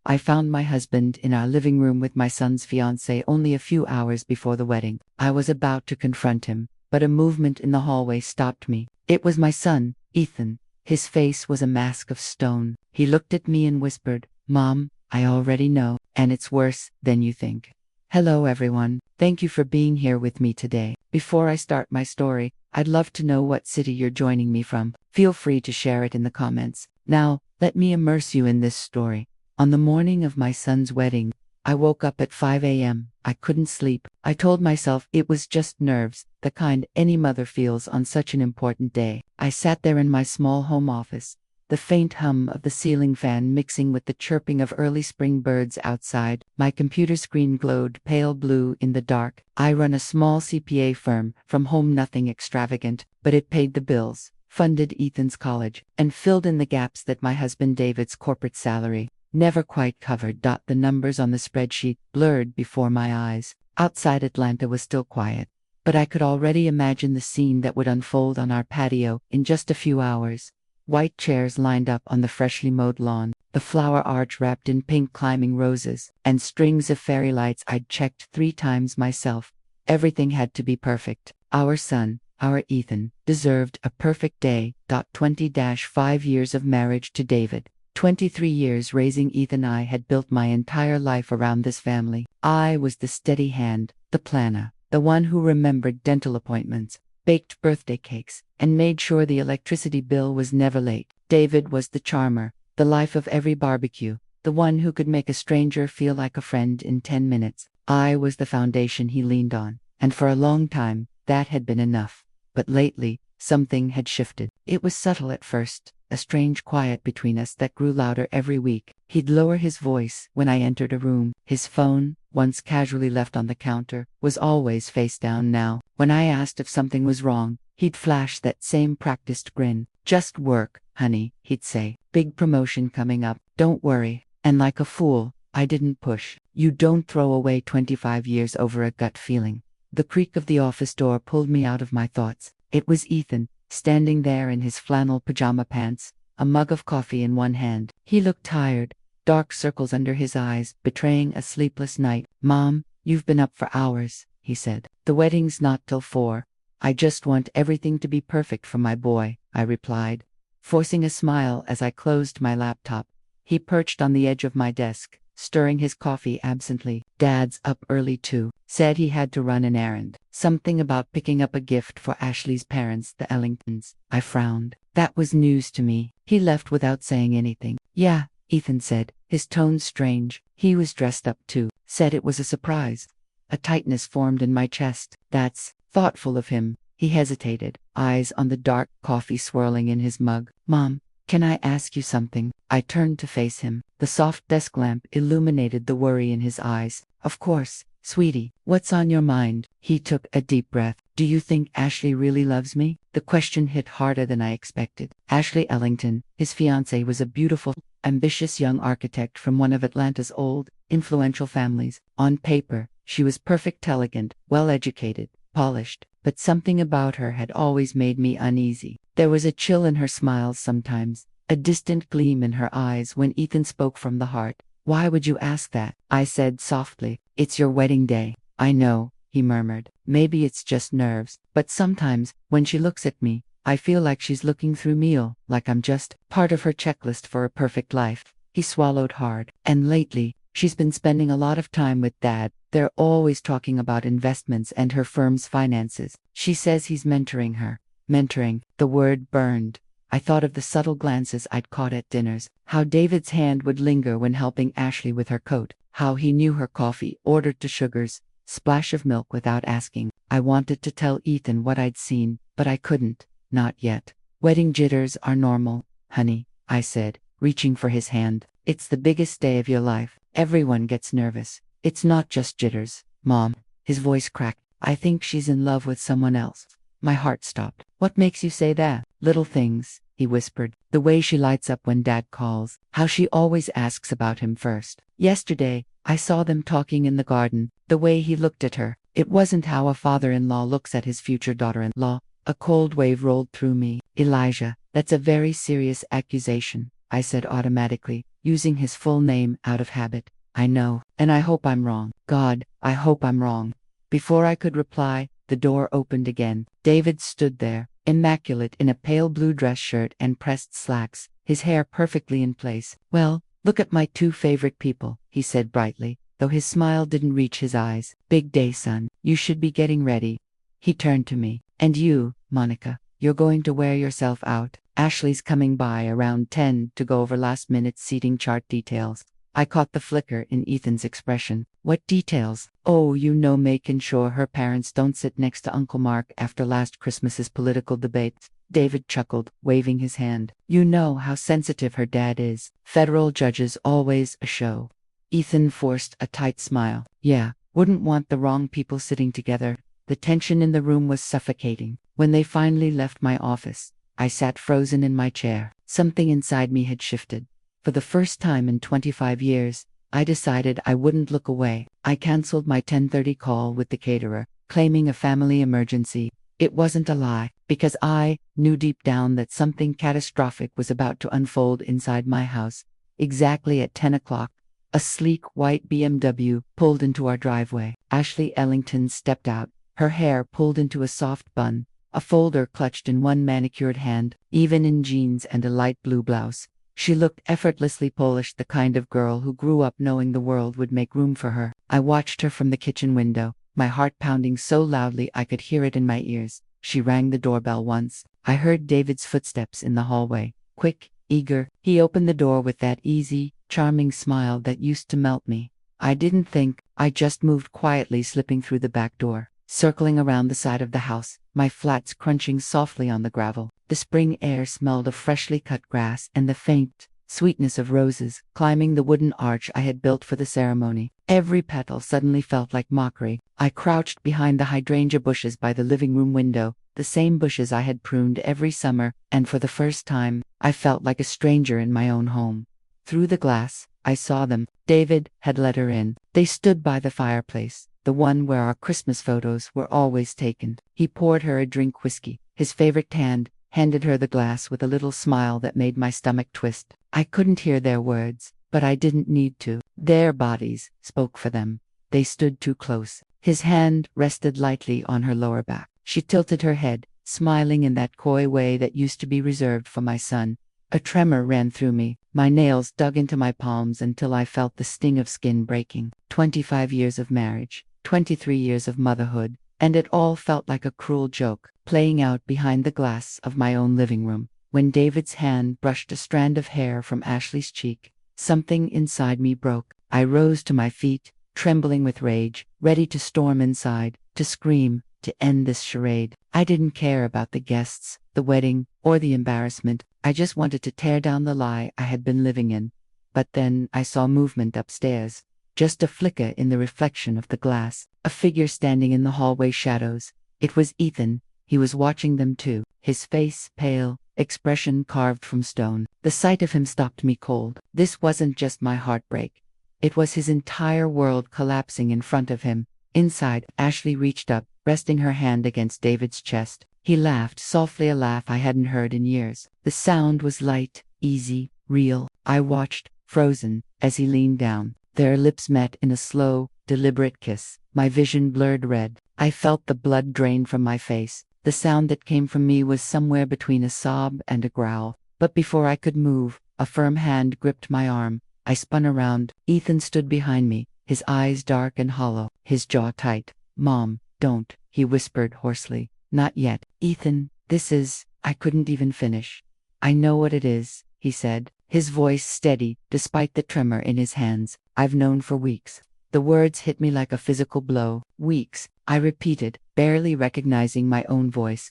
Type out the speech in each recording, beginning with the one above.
I found my husband in our living room with my son's fiancée only a few hours before the wedding. I was about to confront him, but a movement in the hallway stopped me. It was my son, Ethan. His face was a mask of stone. He looked at me and whispered, "Mom, I already know, and it's worse than you think." Hello everyone, thank you for being here with me today. Before I start my story, I'd love to know what city you're joining me from. Feel free to share it in the comments. Now, let me immerse you in this story. On the morning of my son's wedding, I woke up at 5 a.m. I couldn't sleep. I told myself it was just nerves, the kind any mother feels on such an important day. I sat there in my small home office, the faint hum of the ceiling fan mixing with the chirping of early spring birds outside. My computer screen glowed pale blue in the dark. I run a small CPA firm, from home, nothing extravagant, but it paid the bills, funded Ethan's college, and filled in the gaps that my husband David's corporate salary never quite covered. The numbers on the spreadsheet blurred before my eyes. Outside Atlanta was still quiet, but I could already imagine the scene that would unfold on our patio in just a few hours. White chairs lined up on the freshly mowed lawn, the flower arch wrapped in pink climbing roses, and strings of fairy lights I'd checked 3 times myself. Everything had to be perfect. Our son, our Ethan, deserved a perfect day. 20-5 years of marriage to David. 23 years raising Ethan. I had built my entire life around this family. I was the steady hand, the planner, the one who remembered dental appointments, baked birthday cakes, and made sure the electricity bill was never late. David was the charmer, the life of every barbecue, the one who could make a stranger feel like a friend in 10 minutes. I was the foundation he leaned on, and for a long time, that had been enough. But lately, something had shifted. It was subtle at first, a strange quiet between us that grew louder every week. He'd lower his voice when I entered a room. His phone, once casually left on the counter, was always face down now. When I asked if something was wrong, he'd flash that same practiced grin. "Just work, honey," he'd say. "Big promotion coming up, don't worry." And like a fool, I didn't push. You don't throw away 25 years over a gut feeling. The creak of the office door pulled me out of my thoughts. It was Ethan, standing there in his flannel pajama pants, a mug of coffee in one hand. He looked tired, dark circles under his eyes, betraying a sleepless night. "Mom, you've been up for hours," he said. "The wedding's not till 4. I just want everything to be perfect for my boy," I replied, forcing a smile as I closed my laptop. He perched on the edge of my desk, stirring his coffee absently. "Dad's up early too. Said he had to run an errand. Something about picking up a gift for Ashley's parents, the Ellingtons." I frowned. That was news to me. He left without saying anything. "Yeah," Ethan said, his tone strange. He was dressed up too. Said it was a surprise. A tightness formed in my chest. "That's thoughtful of him." He hesitated, eyes on the dark coffee swirling in his mug. "Mom, can I ask you something?" I turned to face him. The soft desk lamp illuminated the worry in his eyes. "Of course, sweetie, what's on your mind?" He took a deep breath. "Do you think Ashley really loves me?" The question hit harder than I expected. Ashley Ellington, his fiancée, was a beautiful, ambitious young architect from one of Atlanta's old, influential families. On paper, she was perfect, elegant, well-educated, polished, but something about her had always made me uneasy. There was a chill in her smiles sometimes, a distant gleam in her eyes when Ethan spoke from the heart. "Why would you ask that?" I said softly. "It's your wedding day." "I know," he murmured. "Maybe it's just nerves, but sometimes, when she looks at me, I feel like she's looking through me, like I'm just part of her checklist for a perfect life." He swallowed hard. "And lately, she's been spending a lot of time with Dad. They're always talking about investments and her firm's finances. She says he's mentoring her." Mentoring, the word burned. I thought of the subtle glances I'd caught at dinners, how David's hand would linger when helping Ashley with her coat, how he knew her coffee, ordered to sugars, splash of milk without asking. I wanted to tell Ethan what I'd seen, but I couldn't, not yet. "Wedding jitters are normal, honey," I said, reaching for his hand. "It's the biggest day of your life. Everyone gets nervous. It's not just jitters, Mom." His voice cracked. "I think she's in love with someone else." My heart stopped. "What makes you say that?" "Little things," he whispered. "The way she lights up when Dad calls. How she always asks about him first. Yesterday, I saw them talking in the garden. The way he looked at her. It wasn't how a father-in-law looks at his future daughter-in-law." A cold wave rolled through me. "Elijah, that's a very serious accusation," I said automatically. using his full name out of habit. I know, and I hope I'm wrong. God, I hope I'm wrong. Before I could reply, the door opened again. David stood there, immaculate in a pale blue dress shirt and pressed slacks, his hair perfectly in place. "Well, look at my two favorite people," he said brightly, though his smile didn't reach his eyes. "Big day, son. You should be getting ready." He turned to me. "And you, Monica, you're going to wear yourself out. Ashley's coming by around 10 to go over last-minute seating chart details." I caught the flicker in Ethan's expression. "What details?" "Oh, making sure her parents don't sit next to Uncle Mark after last Christmas's political debates." David chuckled, waving his hand. "You know how sensitive her dad is. Federal judges always a show." Ethan forced a tight smile. "Yeah, wouldn't want the wrong people sitting together." The tension in the room was suffocating. When they finally left my office, I sat frozen in my chair. Something inside me had shifted. For the first time in 25 years, I decided I wouldn't look away. I canceled my 10:30 call with the caterer, claiming a family emergency. It wasn't a lie, because I knew deep down that something catastrophic was about to unfold inside my house. Exactly at 10 o'clock, a sleek white BMW pulled into our driveway. Ashley Ellington stepped out, her hair pulled into a soft bun, a folder clutched in one manicured hand, even in jeans and a light blue blouse. She looked effortlessly Polish, the kind of girl who grew up knowing the world would make room for her. I watched her from the kitchen window, my heart pounding so loudly I could hear it in my ears. She rang the doorbell once. I heard David's footsteps in the hallway. Quick, eager, he opened the door with that easy, charming smile that used to melt me. I didn't think, I just moved quietly, slipping through the back door, circling around the side of the house, my flats crunching softly on the gravel. The spring air smelled of freshly cut grass and the faint sweetness of roses climbing the wooden arch I had built for the ceremony. Every petal suddenly felt like mockery. I crouched behind the hydrangea bushes by the living room window, the same bushes I had pruned every summer, and for the first time, I felt like a stranger in my own home. Through the glass, I saw them. David had let her in. They stood by the fireplace, the one where our Christmas photos were always taken. He poured her a drink, whiskey, his favorite hand, handed her the glass with a little smile that made my stomach twist. I couldn't hear their words, but I didn't need to. Their bodies spoke for them. They stood too close. His hand rested lightly on her lower back. She tilted her head, smiling in that coy way that used to be reserved for my son. A tremor ran through me. My nails dug into my palms until I felt the sting of skin breaking. 25 years of marriage, 23 years of motherhood, and it all felt like a cruel joke, playing out behind the glass of my own living room. When David's hand brushed a strand of hair from Ashley's cheek, something inside me broke. I rose to my feet, trembling with rage, ready to storm inside, to scream, to end this charade. I didn't care about the guests, the wedding, or the embarrassment. I just wanted to tear down the lie I had been living in. But then I saw movement upstairs. Just a flicker in the reflection of the glass, a figure standing in the hallway shadows. It was Ethan. He was watching them too, his face pale, expression carved from stone. The sight of him stopped me cold. This wasn't just my heartbreak. It was his entire world collapsing in front of him. Inside, Ashley reached up, resting her hand against David's chest. He laughed softly, a laugh I hadn't heard in years. The sound was light, easy, real. I watched, frozen, as he leaned down. Their lips met in a slow, deliberate kiss. My vision blurred red. I felt the blood drain from my face. The sound that came from me was somewhere between a sob and a growl. But before I could move, a firm hand gripped my arm. I spun around. Ethan stood behind me, his eyes dark and hollow, his jaw tight. "Mom, don't," he whispered hoarsely. "Not yet. Ethan, this is—" I couldn't even finish. "I know what it is," he said, his voice steady, despite the tremor in his hands. "I've known for weeks." The words hit me like a physical blow. "Weeks," I repeated, barely recognizing my own voice.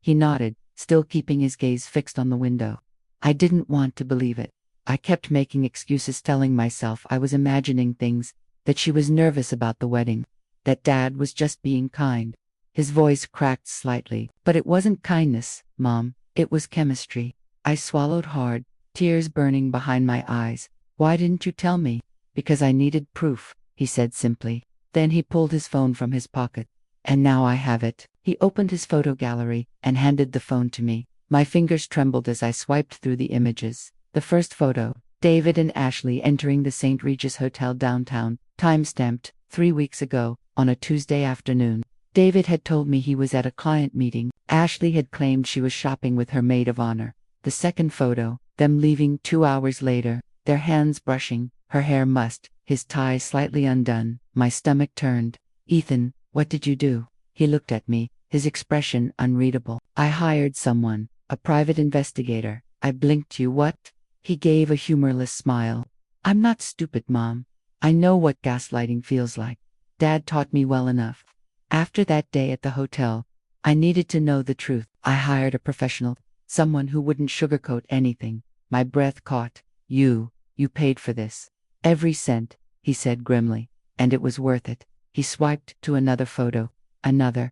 He nodded, still keeping his gaze fixed on the window. I didn't want to believe it. I kept making excuses, telling myself I was imagining things, that she was nervous about the wedding, that Dad was just being kind. His voice cracked slightly. "But it wasn't kindness, Mom. It was chemistry." I swallowed hard, tears burning behind my eyes. "Why didn't you tell me?" "Because I needed proof," he said simply. Then he pulled his phone from his pocket. "And now I have it." He opened his photo gallery and handed the phone to me. My fingers trembled as I swiped through the images. The first photo, David and Ashley entering the St. Regis Hotel downtown, time-stamped, 3 weeks ago, on a Tuesday afternoon. David had told me he was at a client meeting. Ashley had claimed she was shopping with her maid of honor. The second photo, them leaving 2 hours later, their hands brushing, her hair mussed, his tie slightly undone. My stomach turned. Ethan, what did you do? He looked at me, his expression unreadable. I hired someone, a private investigator. I blinked. You what? He gave a humorless smile. I'm not stupid, Mom. I know what gaslighting feels like. Dad taught me well enough. After that day at the hotel, I needed to know the truth. I hired a professional, someone who wouldn't sugarcoat anything. My breath caught. You paid for this. Every cent, he said grimly. And it was worth it. He swiped to another photo. Another.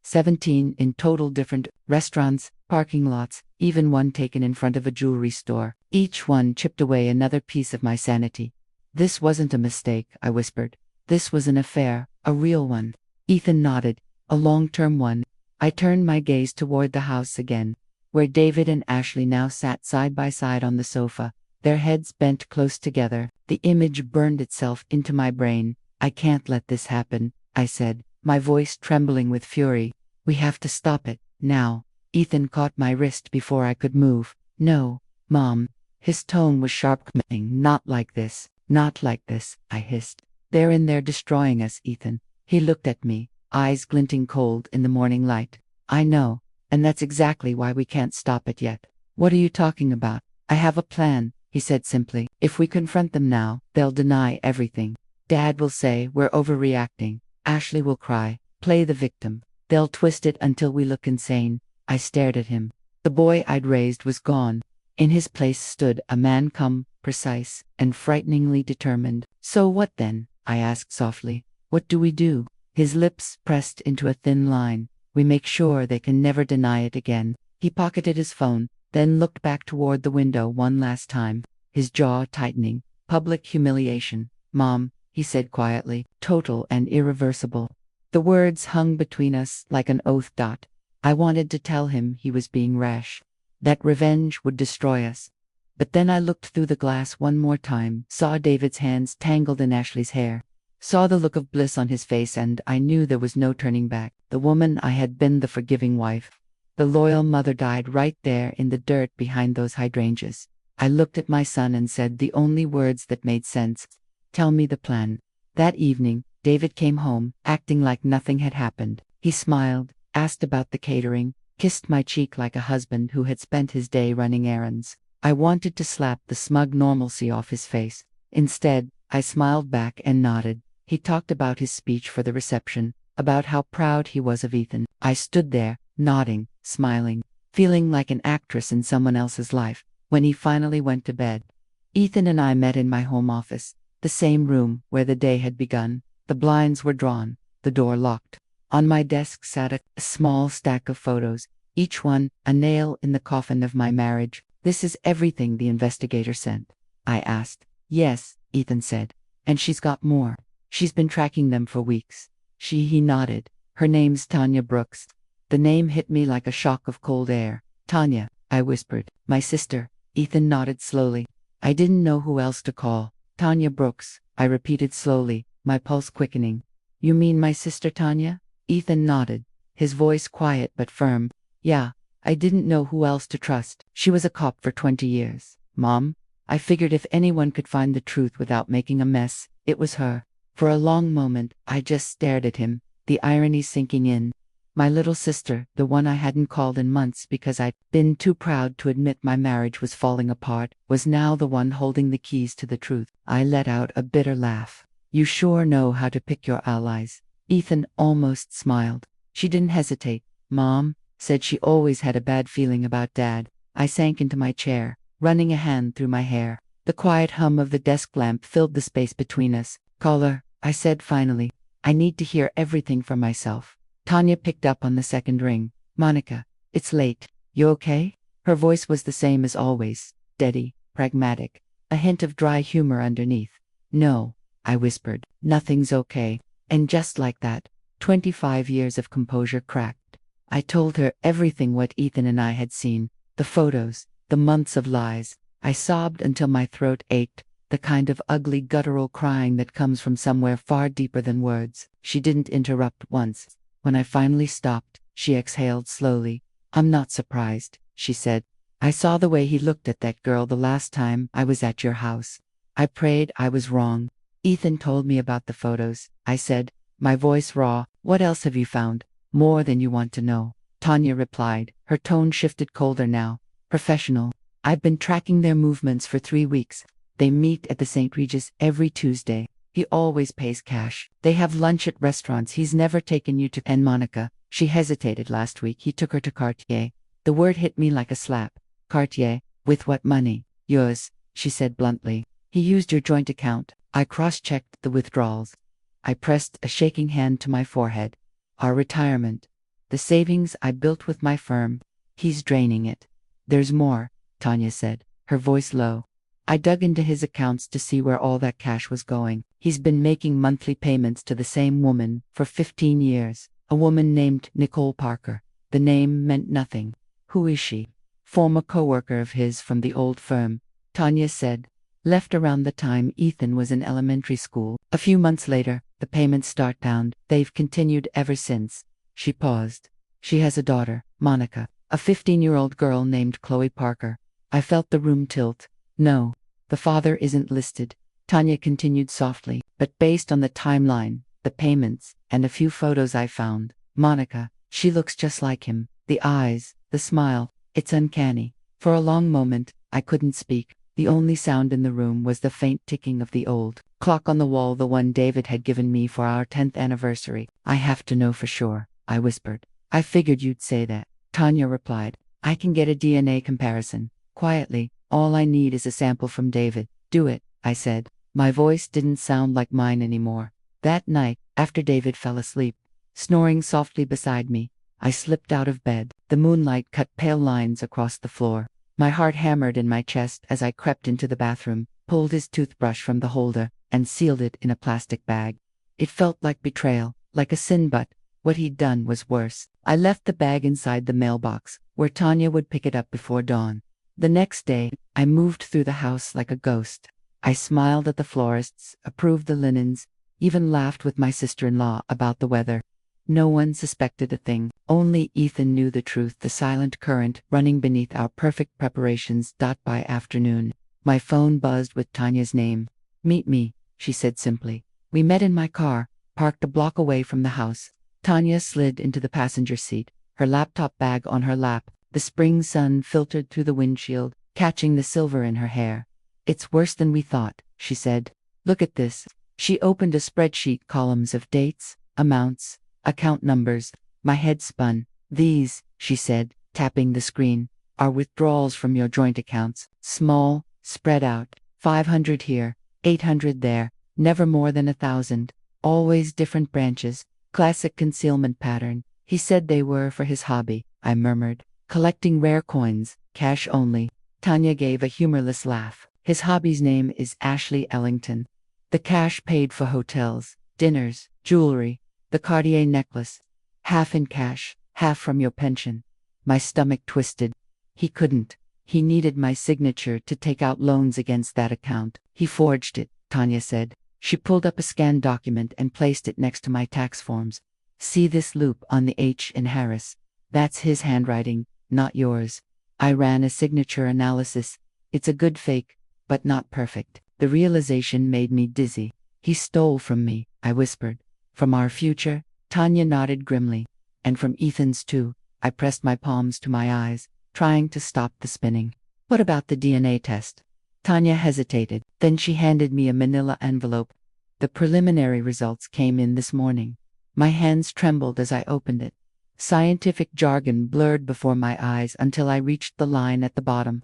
17 in total, different restaurants, parking lots, even one taken in front of a jewelry store. Each one chipped away another piece of my sanity. This wasn't a mistake, I whispered. This was an affair, a real one. Ethan nodded. A long-term one. I turned my gaze toward the house again, where David and Ashley now sat side by side on the sofa, their heads bent close together. The image burned itself into my brain. I can't let this happen, I said, my voice trembling with fury. We have to stop it, now. Ethan caught my wrist before I could move. No, Mom. His tone was sharp. Not like this, I hissed. They're in there destroying us, Ethan. He looked at me, eyes glinting cold in the morning light. I know, and that's exactly why we can't stop it yet. What are you talking about? I have a plan, he said simply. If we confront them now, they'll deny everything. Dad will say we're overreacting. Ashley will cry, play the victim. They'll twist it until we look insane. I stared at him. The boy I'd raised was gone. In his place stood a man calm, precise, and frighteningly determined. So what then? I asked softly. What do we do? His lips pressed into a thin line. We make sure they can never deny it again. He pocketed his phone, then looked back toward the window one last time, his jaw tightening. Public humiliation, Mom, he said quietly, total and irreversible. The words hung between us like an oath. I wanted to tell him he was being rash, that revenge would destroy us. But then I looked through the glass one more time, saw David's hands tangled in Ashley's hair, saw the look of bliss on his face, and I knew there was no turning back. The woman I had been, the forgiving wife, the loyal mother, died right there in the dirt behind those hydrangeas. I looked at my son and said the only words that made sense. Tell me the plan. That evening, David came home, acting like nothing had happened. He smiled, asked about the catering, kissed my cheek like a husband who had spent his day running errands. I wanted to slap the smug normalcy off his face. Instead, I smiled back and nodded. He talked about his speech for the reception, about how proud he was of Ethan. I stood there, nodding, smiling, feeling like an actress in someone else's life. When he finally went to bed, Ethan and I met in my home office, the same room where the day had begun. The blinds were drawn, the door locked. On my desk sat a small stack of photos, each one a nail in the coffin of my marriage. This is everything the investigator sent? I asked. Yes, Ethan said. And she's got more. She's been tracking them for weeks. He nodded. Her name's Tanya Brooks. The name hit me like a shock of cold air. Tanya, I whispered. My sister. Ethan nodded slowly. I didn't know who else to call. Tanya Brooks, I repeated slowly, my pulse quickening. You mean my sister Tanya? Ethan nodded, his voice quiet but firm. Yeah, I didn't know who else to trust. She was a cop for 20 years. Mom, I figured if anyone could find the truth without making a mess, it was her. For a long moment, I just stared at him, the irony sinking in. My little sister, the one I hadn't called in months because I'd been too proud to admit my marriage was falling apart, was now the one holding the keys to the truth. I let out a bitter laugh. You sure know how to pick your allies. Ethan almost smiled. She didn't hesitate. Mom said she always had a bad feeling about Dad. I sank into my chair, running a hand through my hair. The quiet hum of the desk lamp filled the space between us. Caller, I said finally. I need to hear everything for myself. Tanya picked up on the second ring. Monica, it's late. You okay? Her voice was the same as always, steady, pragmatic, a hint of dry humor underneath. No, I whispered, nothing's okay. And just like that, 25 years of composure cracked. I told her everything, what Ethan and I had seen, the photos, the months of lies, I sobbed until my throat ached, the kind of ugly guttural crying that comes from somewhere far deeper than words. She didn't interrupt once. When I finally stopped, she exhaled slowly. "I'm not surprised," she said. "I saw the way he looked at that girl the last time I was at your house. I prayed I was wrong." "Ethan told me about the photos," I said, my voice raw. "What else have you found? More than you want to know," Tanya replied. Her tone shifted colder now. "Professional. I've been tracking their movements for 3 weeks. They meet at the St. Regis every Tuesday. He always pays cash. They have lunch at restaurants he's never taken you to. And Monica, she hesitated last week. He took her to Cartier." The word hit me like a slap. "Cartier? With what money?" "Yours," she said bluntly. "He used your joint account." I cross-checked the withdrawals. I pressed a shaking hand to my forehead. "Our retirement. The savings I built with my firm. He's draining it." "There's more," Tanya said, her voice low. I dug into his accounts to see where all that cash was going. He's been making monthly payments to the same woman for 15 years. A woman named Nicole Parker. The name meant nothing. "Who is she?" "Former coworker of his from the old firm," Tanya said. "Left around the time Ethan was in elementary school. A few months later, the payments start down. They've continued ever since." She paused. "She has a daughter, Monica, a 15-year-old girl named Chloe Parker." I felt the room tilt. "No, the father isn't listed," Tanya continued softly, "but based on the timeline, the payments, and a few photos I found, Monica, she looks just like him. The eyes, the smile, it's uncanny." For a long moment, I couldn't speak. The only sound in the room was the faint ticking of the old clock on the wall, the one David had given me for our 10th anniversary. "I have to know for sure," I whispered. "I figured you'd say that," Tanya replied. "I can get a DNA comparison." Quietly, "All I need is a sample from David." "Do it," I said. My voice didn't sound like mine anymore. That night, after David fell asleep, snoring softly beside me, I slipped out of bed. The moonlight cut pale lines across the floor. My heart hammered in my chest as I crept into the bathroom, pulled his toothbrush from the holder, and sealed it in a plastic bag. It felt like betrayal, like a sin, but what he'd done was worse. I left the bag inside the mailbox, where Tanya would pick it up before dawn. The next day, I moved through the house like a ghost. I smiled at the florists, approved the linens, even laughed with my sister-in-law about the weather. No one suspected a thing. Only Ethan knew the truth, the silent current running beneath our perfect preparations. By afternoon, my phone buzzed with Tanya's name. "Meet me," she said simply. We met in my car, parked a block away from the house. Tanya slid into the passenger seat, her laptop bag on her lap. The spring sun filtered through the windshield, catching the silver in her hair. "It's worse than we thought," she said. "Look at this." She opened a spreadsheet, columns of dates, amounts, account numbers. My head spun. "These," she said, tapping the screen, "are withdrawals from your joint accounts. Small, spread out. 500 here, 800 there, never more than 1,000. Always different branches. Classic concealment pattern." "He said they were for his hobby," I murmured. "Collecting rare coins, cash only." Tanya gave a humorless laugh. "His hobby's name is Ashley Ellington. The cash paid for hotels, dinners, jewelry, the Cartier necklace. Half in cash, half from your pension." My stomach twisted. He couldn't. He needed my signature to take out loans against that account. "He forged it," Tanya said. She pulled up a scanned document and placed it next to my tax forms. "See this loop on the H in Harris? That's his handwriting, not yours." I ran a signature analysis. It's a good fake, but not perfect. The realization made me dizzy. "He stole from me," I whispered. "From our future?" Tanya nodded grimly. "And from Ethan's too." I pressed my palms to my eyes, trying to stop the spinning. "What about the DNA test?" Tanya hesitated. Then she handed me a manila envelope. "The preliminary results came in this morning." My hands trembled as I opened it. Scientific jargon blurred before my eyes until I reached the line at the bottom.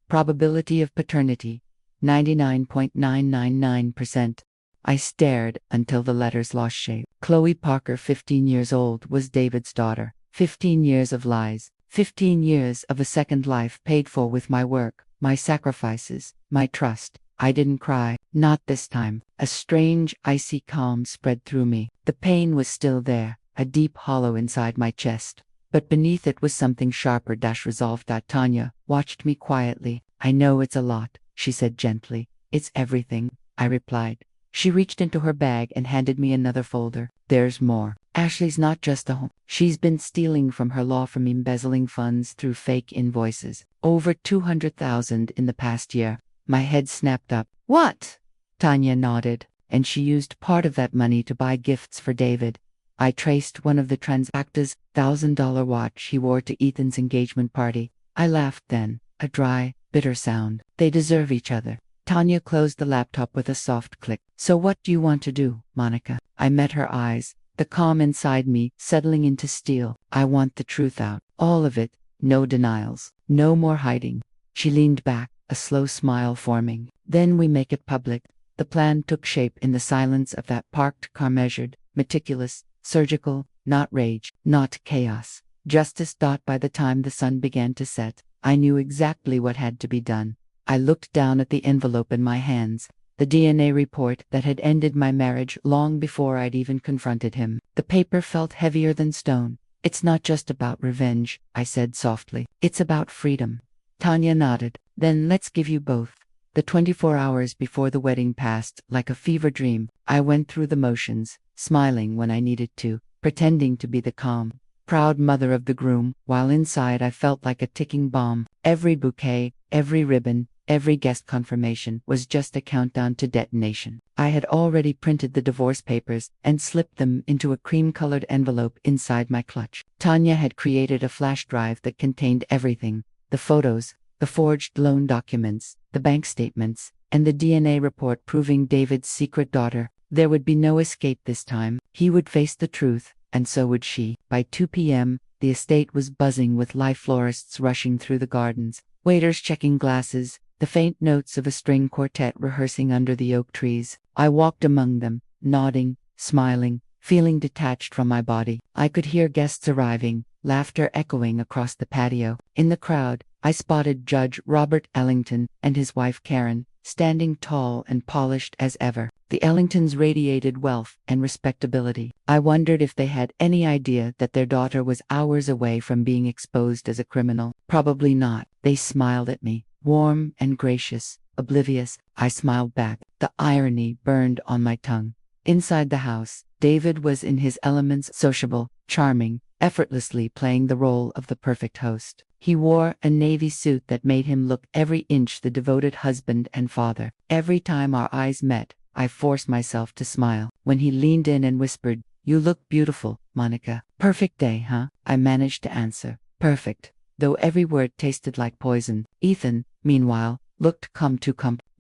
"Probability of paternity, 99.999%. I stared until the letters lost shape. Chloe Parker, 15 years old, was David's daughter. 15 years of lies. 15 years of a second life paid for with my work, my sacrifices, my trust. I didn't cry, not this time. A strange, icy calm spread through me. The pain was still there, a deep hollow inside my chest. But beneath it was something sharper. Resolve. Tanya watched me quietly. I know it's a lot, she said gently. It's everything, I replied. She reached into her bag and handed me another folder. There's more. Ashley's not just a home. She's been stealing from her law firm, embezzling funds through fake invoices. Over 200,000 in the past year. My head snapped up. What? Tanya nodded. And she used part of that money to buy gifts for David. I traced one of the transactors' $1,000 watch he wore to Ethan's engagement party. I laughed then, a dry, bitter sound. They deserve each other. Tanya closed the laptop with a soft click. So what do you want to do, Monica? I met her eyes, the calm inside me settling into steel. I want the truth out. All of it. No denials. No more hiding. She leaned back, a slow smile forming. Then we make it public. The plan took shape in the silence of that parked car, measured, meticulous, surgical, not rage, not chaos. Justice. By the time the sun began to set, I knew exactly what had to be done. I looked down at the envelope in my hands, the DNA report that had ended my marriage long before I'd even confronted him. The paper felt heavier than stone. It's not just about revenge, I said softly. It's about freedom. Tanya nodded. Then let's give you both. The 24 hours before the wedding passed like a fever dream. I went through the motions, smiling when I needed to, pretending to be the calm, proud mother of the groom, while inside I felt like a ticking bomb. Every bouquet, every ribbon, every guest confirmation was just a countdown to detonation. I had already printed the divorce papers and slipped them into a cream-colored envelope inside my clutch. Tanya had created a flash drive that contained everything: the photos, the forged loan documents, the bank statements, and the DNA report proving David's secret daughter. There would be no escape this time. He would face the truth, and so would she. By 2 p.m., the estate was buzzing with live florists rushing through the gardens, waiters checking glasses, the faint notes of a string quartet rehearsing under the oak trees. I walked among them, nodding, smiling, feeling detached from my body. I could hear guests arriving, laughter echoing across the patio. In the crowd, I spotted Judge Robert Ellington and his wife Karen, standing tall and polished as ever. The Ellingtons radiated wealth and respectability. I wondered if they had any idea that their daughter was hours away from being exposed as a criminal. Probably not. They smiled at me, warm and gracious, oblivious. I smiled back. The irony burned on my tongue. Inside the house, David was in his elements, sociable, charming, effortlessly playing the role of the perfect host. He wore a navy suit that made him look every inch the devoted husband and father. Every time our eyes met, I forced myself to smile. When he leaned in and whispered, "You look beautiful, Monica." "Perfect day, huh?" I managed to answer. "Perfect," though every word tasted like poison. Ethan, meanwhile, looked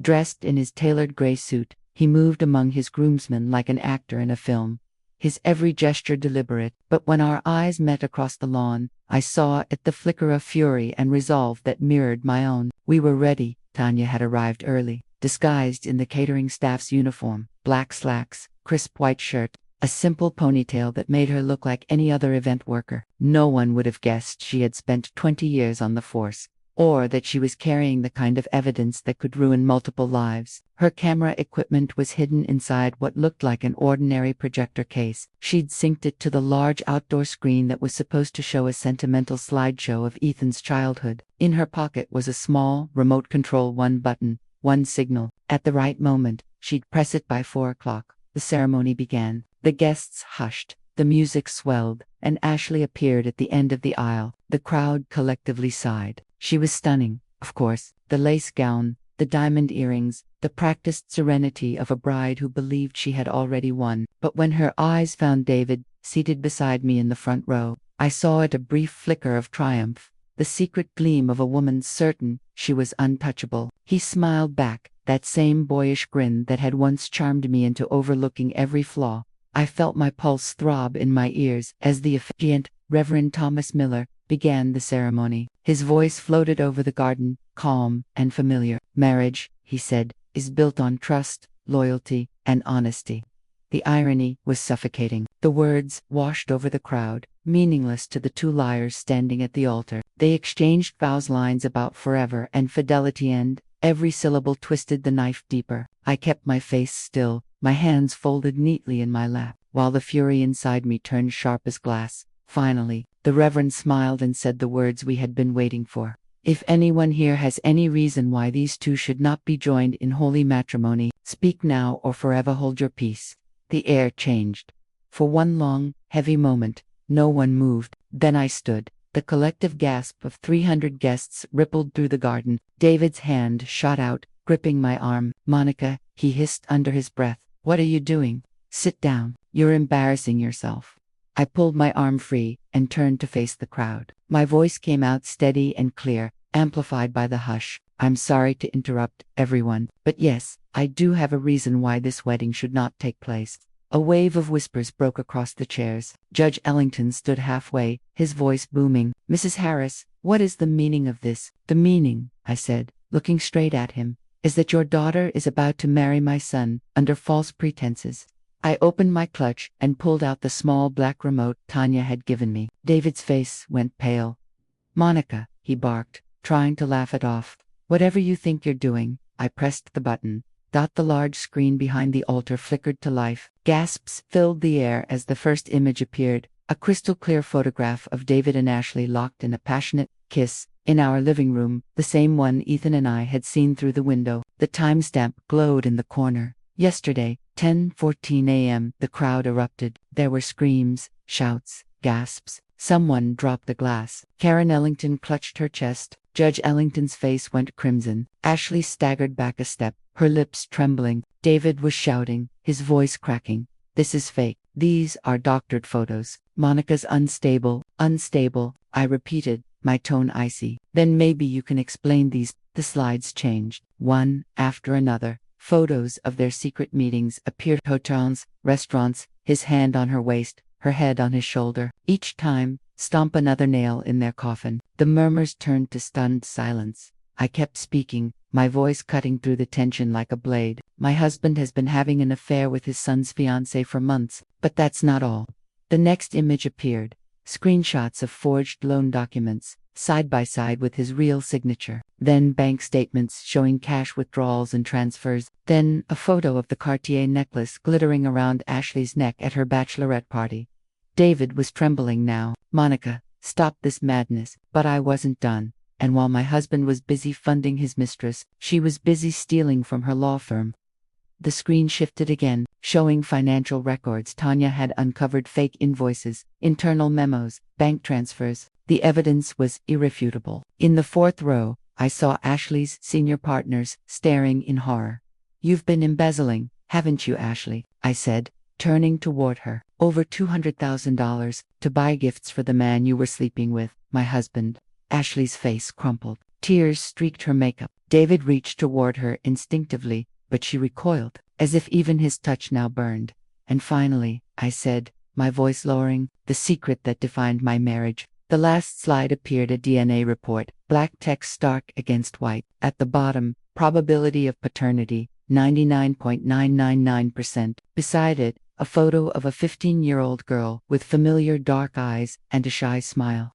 dressed in his tailored gray suit. He moved among his groomsmen like an actor in a film, his every gesture deliberate. But when our eyes met across the lawn, I saw at the flicker of fury and resolve that mirrored my own. We were ready. Tanya had arrived early, disguised in the catering staff's uniform, black slacks, crisp white shirt, a simple ponytail that made her look like any other event worker. No one would have guessed she had spent 20 years on the force, or that she was carrying the kind of evidence that could ruin multiple lives. Her camera equipment was hidden inside what looked like an ordinary projector case. She'd synced it to the large outdoor screen that was supposed to show a sentimental slideshow of Ethan's childhood. In her pocket was a small, remote control one button, one signal. At the right moment, she'd press it. By 4 o'clock, the ceremony began. The guests hushed, the music swelled, and Ashley appeared at the end of the aisle. The crowd collectively sighed. She was stunning, of course, the lace gown, the diamond earrings, the practiced serenity of a bride who believed she had already won. But when her eyes found David, seated beside me in the front row, I saw it a brief flicker of triumph, the secret gleam of a woman certain she was untouchable. He smiled back, that same boyish grin that had once charmed me into overlooking every flaw. I felt my pulse throb in my ears as the officiant, Reverend Thomas Miller, began the ceremony. His voice floated over the garden, calm and familiar. "Marriage," he said, "is built on trust, loyalty, and honesty." The irony was suffocating. The words washed over the crowd, meaningless to the two liars standing at the altar. They exchanged vows, lines about forever and fidelity, and every syllable twisted the knife deeper. I kept my face still, my hands folded neatly in my lap, while the fury inside me turned sharp as glass. Finally, the Reverend smiled and said the words we had been waiting for. If anyone here has any reason why these two should not be joined in holy matrimony, speak now or forever hold your peace." The air changed. For one long, heavy moment, no one moved. Then I stood. The collective gasp of 300 guests rippled through the garden. David's hand shot out, gripping my arm. "Monica," he hissed under his breath. "What are you doing? Sit down. You're embarrassing yourself." I pulled my arm free and turned to face the crowd. My voice came out steady and clear, amplified by the hush. "I'm sorry to interrupt, everyone, but yes, I do have a reason why this wedding should not take place." A wave of whispers broke across the chairs. Judge Ellington stood halfway, his voice booming. "Mrs. Harris, what is the meaning of this?" "The meaning," I said, looking straight at him, "is that your daughter is about to marry my son, under false pretenses." I opened my clutch and pulled out the small black remote Tanya had given me. David's face went pale. "Monica," he barked, trying to laugh it off. "Whatever you think you're doing." I pressed the button. The large screen behind the altar flickered to life. Gasps filled the air as the first image appeared, a crystal-clear photograph of David and Ashley locked in a passionate kiss in our living room, the same one Ethan and I had seen through the window. The timestamp glowed in the corner. Yesterday, 10:14 a.m. The crowd erupted. There were screams, shouts, gasps. Someone dropped the glass. Karen Ellington clutched her chest. Judge Ellington's face went crimson. Ashley staggered back a step, her lips trembling. David was shouting, his voice cracking. "This is fake. These are doctored photos. Monica's unstable, unstable," I repeated, my tone icy. "Then maybe you can explain these." The slides changed, one after another. Photos of their secret meetings appeared. Hotels, restaurants, his hand on her waist, her head on his shoulder. Each time, stomp another nail in their coffin. The murmurs turned to stunned silence. I kept speaking, my voice cutting through the tension like a blade. "My husband has been having an affair with his son's fiancée for months, but that's not all." The next image appeared. Screenshots of forged loan documents, side by side with his real signature. Then bank statements showing cash withdrawals and transfers. Then a photo of the Cartier necklace glittering around Ashley's neck at her bachelorette party. David was trembling now. "Monica, stop this madness." But I wasn't done. And while my husband was busy funding his mistress, she was busy stealing from her law firm. The screen shifted again, showing financial records. Tanya had uncovered fake invoices, internal memos, bank transfers. The evidence was irrefutable. In the fourth row, I saw Ashley's senior partners staring in horror. "You've been embezzling, haven't you, Ashley?" I said, turning toward her. "Over $200,000 to buy gifts for the man you were sleeping with, my husband." Ashley's face crumpled. Tears streaked her makeup. David reached toward her instinctively, but she recoiled, as if even his touch now burned. "And finally," I said, my voice lowering, "the secret that defined my marriage." The last slide appeared, a DNA report, black text stark against white. At the bottom, probability of paternity, 99.999%. Beside it, a photo of a 15-year-old girl with familiar dark eyes and a shy smile.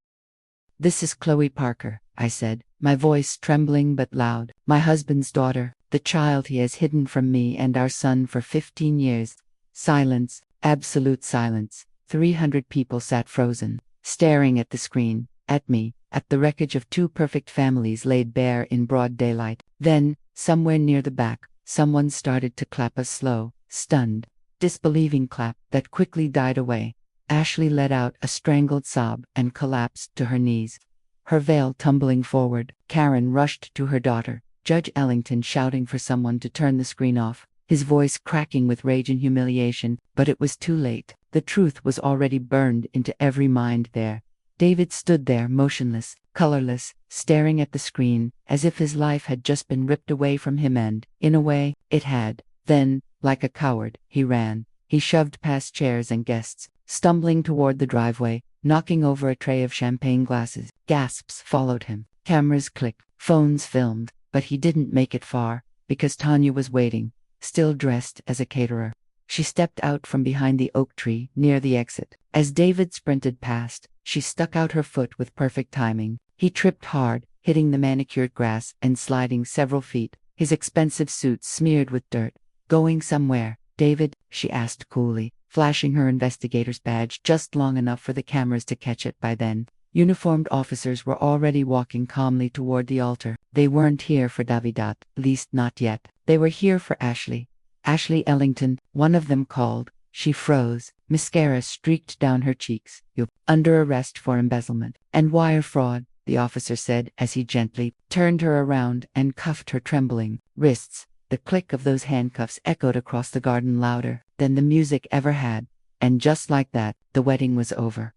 "This is Chloe Parker," I said, my voice trembling but loud. "My husband's daughter, the child he has hidden from me and our son for 15 years. Silence, absolute silence. 300 people sat frozen, staring at the screen, at me, at the wreckage of two perfect families laid bare in broad daylight. Then, somewhere near the back, someone started to clap a slow, stunned, disbelieving clap that quickly died away. Ashley let out a strangled sob and collapsed to her knees, her veil tumbling forward. Karen rushed to her daughter, Judge Ellington shouting for someone to turn the screen off, his voice cracking with rage and humiliation, but it was too late. The truth was already burned into every mind there. David stood there motionless, colorless, staring at the screen, as if his life had just been ripped away from him and, in a way, it had. Then, like a coward, he ran. He shoved past chairs and guests, stumbling toward the driveway, knocking over a tray of champagne glasses. Gasps followed him. Cameras clicked, phones filmed, but he didn't make it far, because Tanya was waiting, still dressed as a caterer. She stepped out from behind the oak tree near the exit. As David sprinted past, she stuck out her foot with perfect timing. He tripped hard, hitting the manicured grass and sliding several feet, his expensive suit smeared with dirt. "Going somewhere, David?" she asked coolly, flashing her investigator's badge just long enough for the cameras to catch it by then. Uniformed officers were already walking calmly toward the altar. They weren't here for Davidat, at least not yet. They were here for Ashley. Ashley Ellington, one of them called. She froze. Mascara streaked down her cheeks. "You're under arrest for embezzlement and wire fraud," the officer said as he gently turned her around and cuffed her trembling wrists. The click of those handcuffs echoed across the garden louder than the music ever had. And just like that, the wedding was over.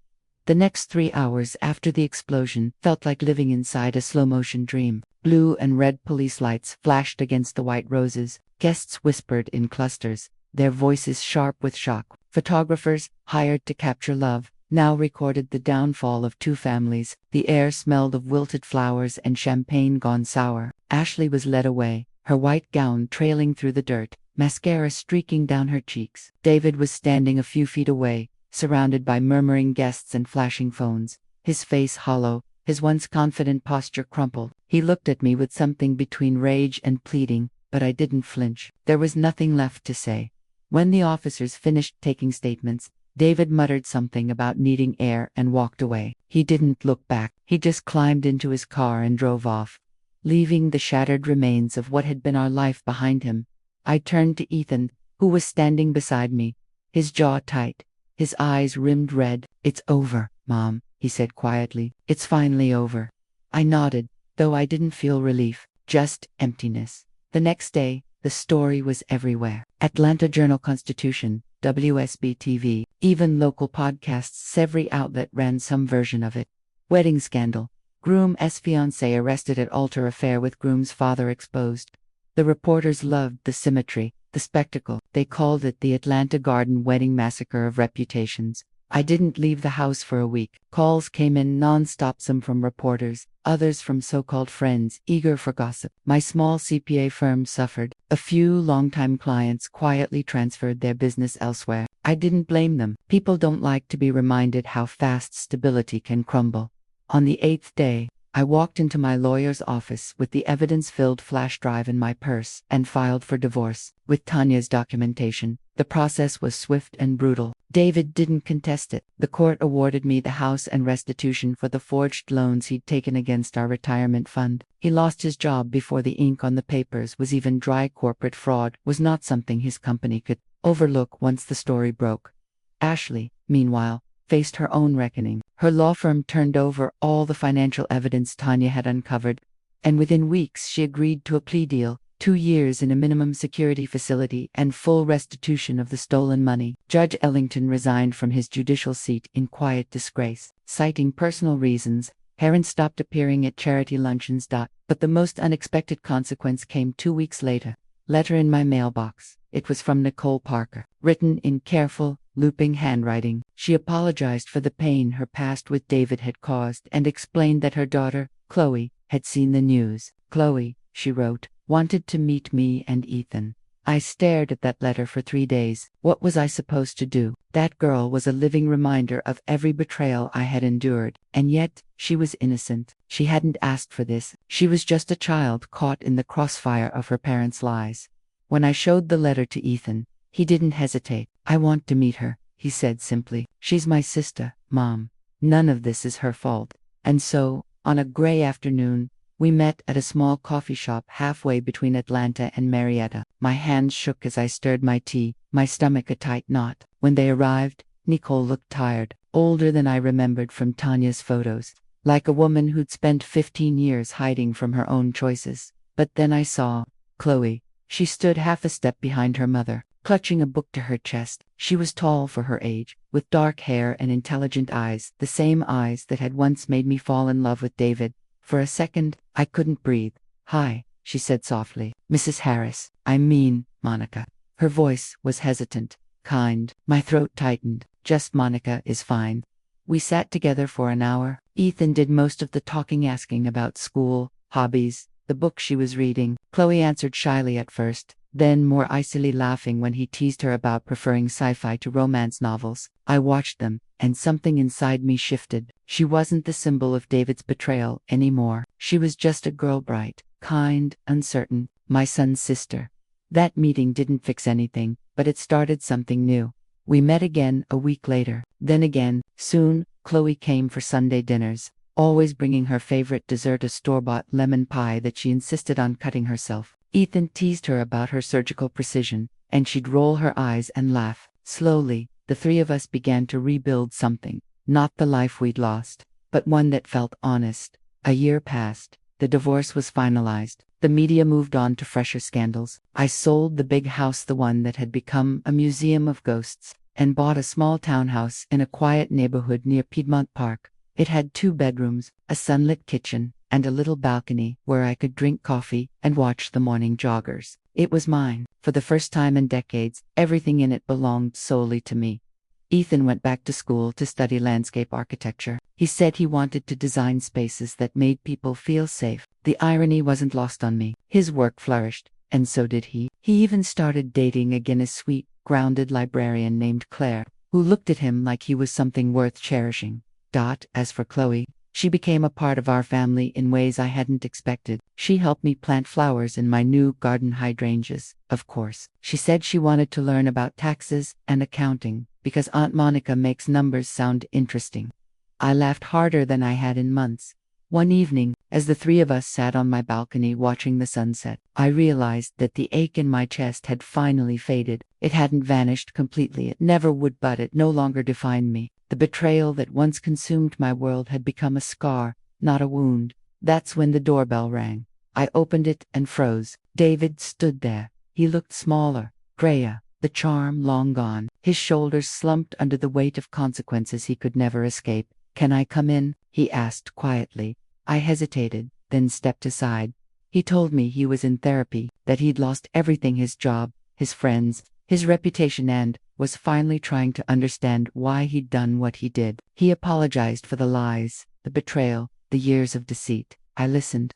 The next 3 hours after the explosion felt like living inside a slow-motion dream. Blue and red police lights flashed against the white roses. Guests whispered in clusters, their voices sharp with shock. Photographers, hired to capture love, now recorded the downfall of 2 families. The air smelled of wilted flowers and champagne gone sour. Ashley was led away, her white gown trailing through the dirt, mascara streaking down her cheeks. David was standing a few feet away, surrounded by murmuring guests and flashing phones, his face hollow, his once confident posture crumpled. He looked at me with something between rage and pleading, but I didn't flinch. There was nothing left to say. When the officers finished taking statements, David muttered something about needing air and walked away. He didn't look back. He just climbed into his car and drove off, leaving the shattered remains of what had been our life behind him. I turned to Ethan, who was standing beside me, his jaw tight, his eyes rimmed red. "It's over, Mom," he said quietly. "It's finally over." I nodded, though I didn't feel relief, just emptiness. The next day, the story was everywhere. Atlanta Journal-Constitution, WSB-TV, even local podcasts, every outlet ran some version of it. Wedding scandal. Groom's fiancée arrested at altar affair with groom's father exposed. The reporters loved the symmetry, the spectacle. They called it the Atlanta Garden Wedding Massacre of Reputations. I didn't leave the house for a week. Calls came in non-stop, some from reporters, others from so-called friends, eager for gossip. My small CPA firm suffered. A few longtime clients quietly transferred their business elsewhere. I didn't blame them. People don't like to be reminded how fast stability can crumble. On the 8th day, I walked into my lawyer's office with the evidence-filled flash drive in my purse and filed for divorce. With Tanya's documentation, the process was swift and brutal. David didn't contest it. The court awarded me the house and restitution for the forged loans he'd taken against our retirement fund. He lost his job before the ink on the papers was even dry. Corporate fraud was not something his company could overlook once the story broke. Ashley, meanwhile, faced her own reckoning. Her law firm turned over all the financial evidence Tanya had uncovered, and within weeks she agreed to a plea deal, 2 years in a minimum security facility and full restitution of the stolen money. Judge Ellington resigned from his judicial seat in quiet disgrace, citing personal reasons. Heron stopped appearing at charity luncheons. But the most unexpected consequence came 2 weeks later. Letter in my mailbox. It was from Nicole Parker, written in careful, looping handwriting. She apologized for the pain her past with David had caused and explained that her daughter, Chloe, had seen the news. Chloe, she wrote, wanted to meet me and Ethan. I stared at that letter for 3 days. What was I supposed to do? That girl was a living reminder of every betrayal I had endured, and yet, she was innocent. She hadn't asked for this. She was just a child caught in the crossfire of her parents' lies. When I showed the letter to Ethan, he didn't hesitate. "I want to meet her," he said simply. "She's my sister, Mom. None of this is her fault." And so, on a gray afternoon, we met at a small coffee shop halfway between Atlanta and Marietta. My hands shook as I stirred my tea, my stomach a tight knot. When they arrived, Nicole looked tired, older than I remembered from Tanya's photos, like a woman who'd spent 15 years hiding from her own choices. But then I saw Chloe. She stood half a step behind her mother, clutching a book to her chest. She was tall for her age, with dark hair and intelligent eyes, the same eyes that had once made me fall in love with David. For a second, I couldn't breathe. "Hi," she said softly. "Mrs. Harris. I mean, Monica." Her voice was hesitant, kind. My throat tightened. "Just Monica is fine." We sat together for an hour. Ethan did most of the talking, asking about school, hobbies, the book she was reading. Chloe answered shyly at first, then more icily laughing when he teased her about preferring sci-fi to romance novels. I watched them, and something inside me shifted. She wasn't the symbol of David's betrayal anymore. She was just a girl, bright, kind, uncertain, my son's sister. That meeting didn't fix anything, but it started something new. We met again a week later, then again. Soon, Chloe came for Sunday dinners, always bringing her favorite dessert, a store-bought lemon pie that she insisted on cutting herself. Ethan teased her about her surgical precision, and she'd roll her eyes and laugh. Slowly, the three of us began to rebuild something, not the life we'd lost, but one that felt honest. A year passed. The divorce was finalized. The media moved on to fresher scandals. I sold the big house, the one that had become a museum of ghosts, and bought a small townhouse in a quiet neighborhood near Piedmont Park. It had 2 bedrooms, a sunlit kitchen, and a little balcony where I could drink coffee and watch the morning joggers. It was mine. For the first time in decades, everything in it belonged solely to me. Ethan went back to school to study landscape architecture. He said he wanted to design spaces that made people feel safe. The irony wasn't lost on me. His work flourished, and so did he. He even started dating again, a sweet, grounded librarian named Claire, who looked at him like he was something worth cherishing. As for Chloe, she became a part of our family in ways I hadn't expected. She helped me plant flowers in my new garden, hydrangeas, of course. She said she wanted to learn about taxes and accounting, because Aunt Monica makes numbers sound interesting. I laughed harder than I had in months. One evening, as the 3 of us sat on my balcony watching the sunset, I realized that the ache in my chest had finally faded. It hadn't vanished completely, it never would, but it no longer defined me. The betrayal that once consumed my world had become a scar, not a wound. That's when the doorbell rang. I opened it and froze. David stood there. He looked smaller, grayer, the charm long gone. His shoulders slumped under the weight of consequences he could never escape. "Can I come in?" he asked quietly. I hesitated, then stepped aside. He told me he was in therapy, that he'd lost everything, his job, his friends, his reputation, and was finally trying to understand why he'd done what he did. He apologized for the lies, the betrayal, the years of deceit. I listened.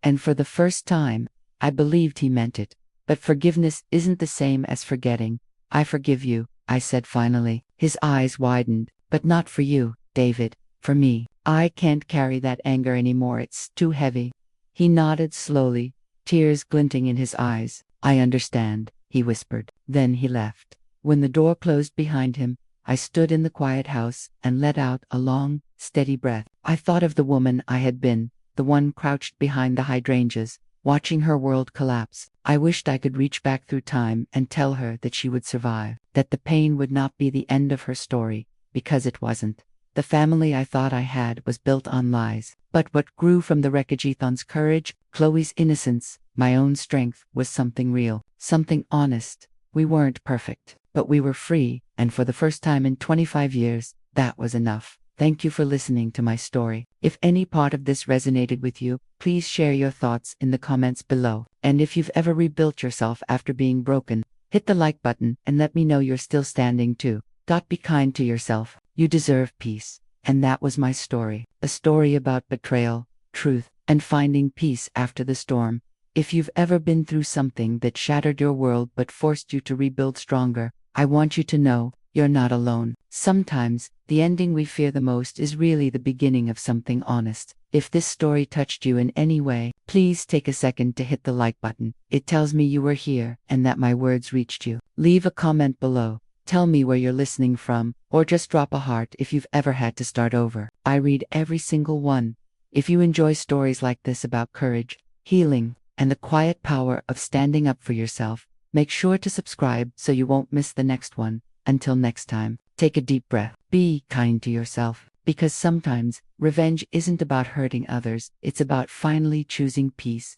And for the first time, I believed he meant it. But forgiveness isn't the same as forgetting. "I forgive you," I said finally. His eyes widened. "But not for you, David. For me. I can't carry that anger anymore, it's too heavy." He nodded slowly, tears glinting in his eyes. "I understand," he whispered. Then he left. When the door closed behind him, I stood in the quiet house and let out a long, steady breath. I thought of the woman I had been, the one crouched behind the hydrangeas, watching her world collapse. I wished I could reach back through time and tell her that she would survive, that the pain would not be the end of her story, because it wasn't. The family I thought I had was built on lies. But what grew from the wreckage, Ethan's courage, Chloe's innocence, my own strength, was something real, something honest. We weren't perfect, but we were free, and for the first time in 25 years, that was enough. Thank you for listening to my story. If any part of this resonated with you, please share your thoughts in the comments below. And if you've ever rebuilt yourself after being broken, hit the like button and let me know you're still standing too. Be kind to yourself. You deserve peace. And that was my story. A story about betrayal, truth, and finding peace after the storm. If you've ever been through something that shattered your world but forced you to rebuild stronger, I want you to know, you're not alone. Sometimes, the ending we fear the most is really the beginning of something honest. If this story touched you in any way, please take a second to hit the like button. It tells me you were here and that my words reached you. Leave a comment below. Tell me where you're listening from, or just drop a heart if you've ever had to start over. I read every single one. If you enjoy stories like this about courage, healing, and the quiet power of standing up for yourself, make sure to subscribe so you won't miss the next one. Until next time, take a deep breath. Be kind to yourself, because sometimes revenge isn't about hurting others, it's about finally choosing peace.